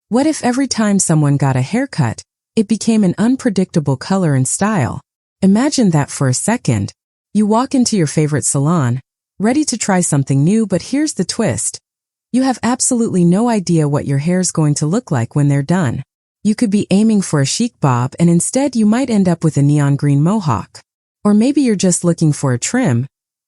What if every time someone got a haircut, it became an unpredictable color and style? Imagine that for a second. You walk into your favorite salon, ready to try something new, but here's the twist. You have absolutely no idea what your hair's going to look like when they're done. You could be aiming for a chic bob and instead you might end up with a neon green mohawk. Or maybe you're just looking for a trim,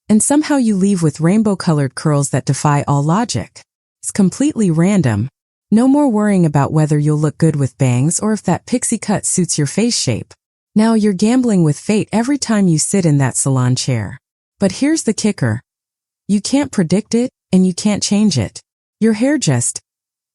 and somehow you leave with rainbow-colored curls that defy all logic. It's completely random. No more worrying about whether you'll look good with bangs or if that pixie cut suits your face shape. Now you're gambling with fate every time you sit in that salon chair. But here's the kicker. You can't predict it, and you can't change it. Your hair just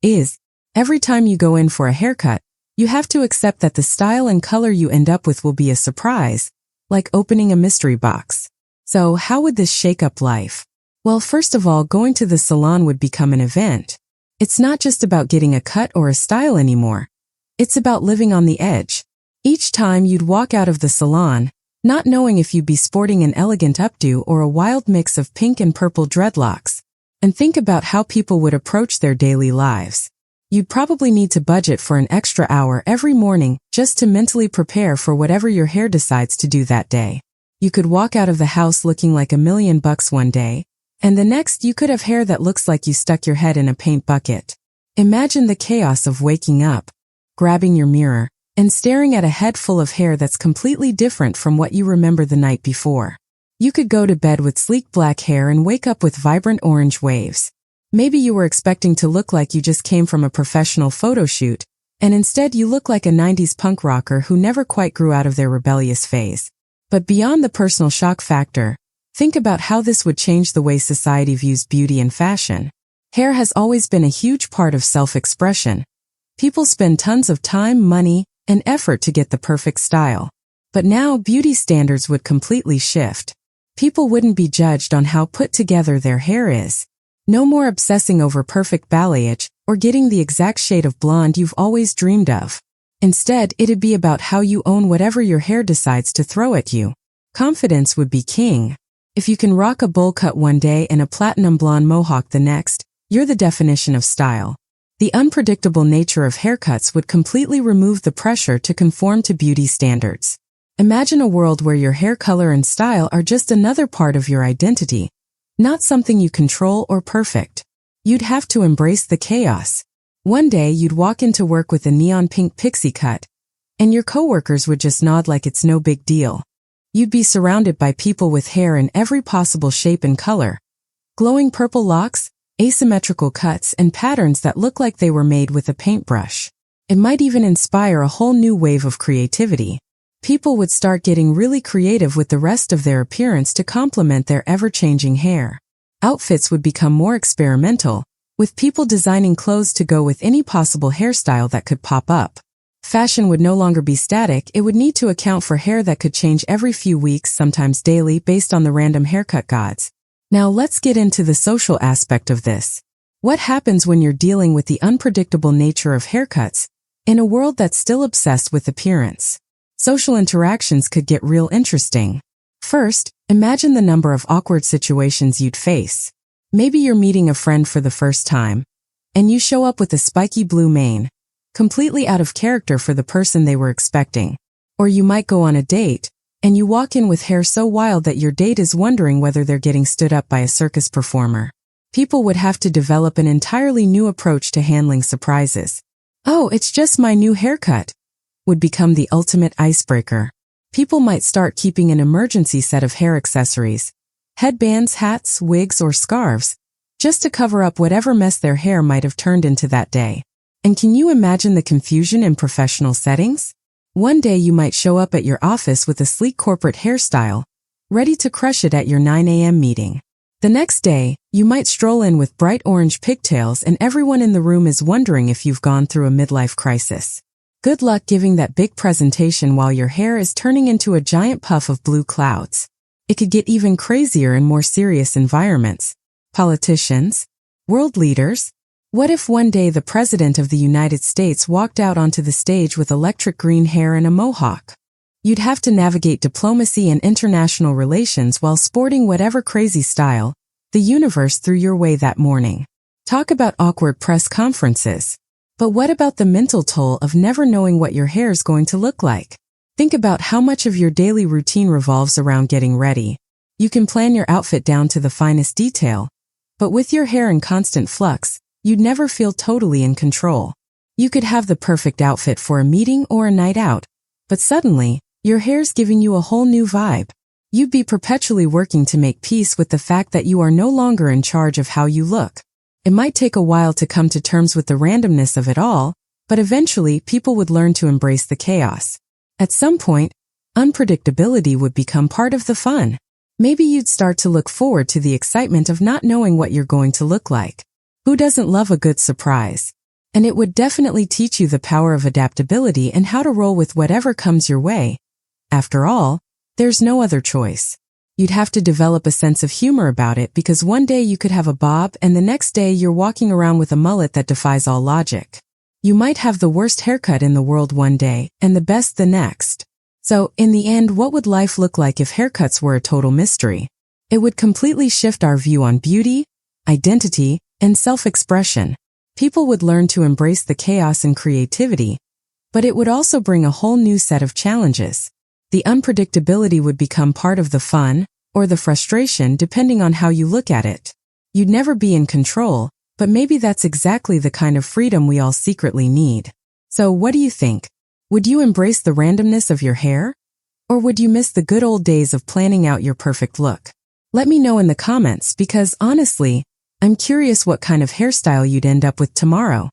is. Every time you go in for a haircut, you have to accept that the style and color you end up with will be a surprise, like opening a mystery box. So how would this shake up life? Well, first of all, going to the salon would become an event. It's not just about getting a cut or a style anymore. It's about living on the edge. Each time you'd walk out of the salon, not knowing if you'd be sporting an elegant updo or a wild mix of pink and purple dreadlocks. And think about how people would approach their daily lives. You'd probably need to budget for an extra hour every morning just to mentally prepare for whatever your hair decides to do that day. You could walk out of the house looking like $1,000,000 one day, and the next you could have hair that looks like you stuck your head in a paint bucket. Imagine the chaos of waking up, grabbing your mirror, and staring at a head full of hair that's completely different from what you remember the night before. You could go to bed with sleek black hair and wake up with vibrant orange waves. Maybe you were expecting to look like you just came from a professional photo shoot, and instead you look like a 90s punk rocker who never quite grew out of their rebellious phase. But beyond the personal shock factor, think about how this would change the way society views beauty and fashion. Hair has always been a huge part of self-expression. People spend tons of time, money, and effort to get the perfect style. But now beauty standards would completely shift. People wouldn't be judged on how put together their hair is. No more obsessing over perfect balayage or getting the exact shade of blonde you've always dreamed of. Instead, it'd be about how you own whatever your hair decides to throw at you. Confidence would be king. If you can rock a bowl cut one day and a platinum blonde mohawk the next, you're the definition of style. The unpredictable nature of haircuts would completely remove the pressure to conform to beauty standards. Imagine a world where your hair color and style are just another part of your identity, not something you control or perfect. You'd have to embrace the chaos. One day you'd walk into work with a neon pink pixie cut, and your coworkers would just nod like it's no big deal. You'd be surrounded by people with hair in every possible shape and color. Glowing purple locks, asymmetrical cuts, and patterns that look like they were made with a paintbrush. It might even inspire a whole new wave of creativity. People would start getting really creative with the rest of their appearance to complement their ever-changing hair. Outfits would become more experimental, with people designing clothes to go with any possible hairstyle that could pop up. Fashion would no longer be static, it would need to account for hair that could change every few weeks, sometimes daily, based on the random haircut gods. Now let's get into the social aspect of this. What happens when you're dealing with the unpredictable nature of haircuts in a world that's still obsessed with appearance? Social interactions could get real interesting. First, imagine the number of awkward situations you'd face. Maybe you're meeting a friend for the first time, and you show up with a spiky blue mane, completely out of character for the person they were expecting. Or you might go on a date, and you walk in with hair so wild that your date is wondering whether they're getting stood up by a circus performer. People would have to develop an entirely new approach to handling surprises. "Oh, it's just my new haircut," would become the ultimate icebreaker. People might start keeping an emergency set of hair accessories, headbands, hats, wigs, or scarves, just to cover up whatever mess their hair might have turned into that day. And can you imagine the confusion in professional settings? One day you might show up at your office with a sleek corporate hairstyle, ready to crush it at your 9 a.m. meeting. The next day, you might stroll in with bright orange pigtails and everyone in the room is wondering if you've gone through a midlife crisis. Good luck giving that big presentation while your hair is turning into a giant puff of blue clouds. It could get even crazier in more serious environments. Politicians? World leaders? What if one day the President of the United States walked out onto the stage with electric green hair and a mohawk? You'd have to navigate diplomacy and international relations while sporting whatever crazy style the universe threw your way that morning. Talk about awkward press conferences. But what about the mental toll of never knowing what your hair is going to look like? Think about how much of your daily routine revolves around getting ready. You can plan your outfit down to the finest detail, but with your hair in constant flux, you'd never feel totally in control. You could have the perfect outfit for a meeting or a night out, but suddenly, your hair's giving you a whole new vibe. You'd be perpetually working to make peace with the fact that you are no longer in charge of how you look. It might take a while to come to terms with the randomness of it all, but eventually people would learn to embrace the chaos. At some point, unpredictability would become part of the fun. Maybe you'd start to look forward to the excitement of not knowing what you're going to look like. Who doesn't love a good surprise? And it would definitely teach you the power of adaptability and how to roll with whatever comes your way. After all, there's no other choice. You'd have to develop a sense of humor about it because one day you could have a bob and the next day you're walking around with a mullet that defies all logic. You might have the worst haircut in the world one day and the best the next. So, in the end, what would life look like if haircuts were a total mystery? It would completely shift our view on beauty, identity, and self-expression. People would learn to embrace the chaos and creativity, but it would also bring a whole new set of challenges. The unpredictability would become part of the fun, or the frustration depending on how you look at it. You'd never be in control, but maybe that's exactly the kind of freedom we all secretly need. So what do you think? Would you embrace the randomness of your hair? Or would you miss the good old days of planning out your perfect look? Let me know in the comments because honestly, I'm curious what kind of hairstyle you'd end up with tomorrow.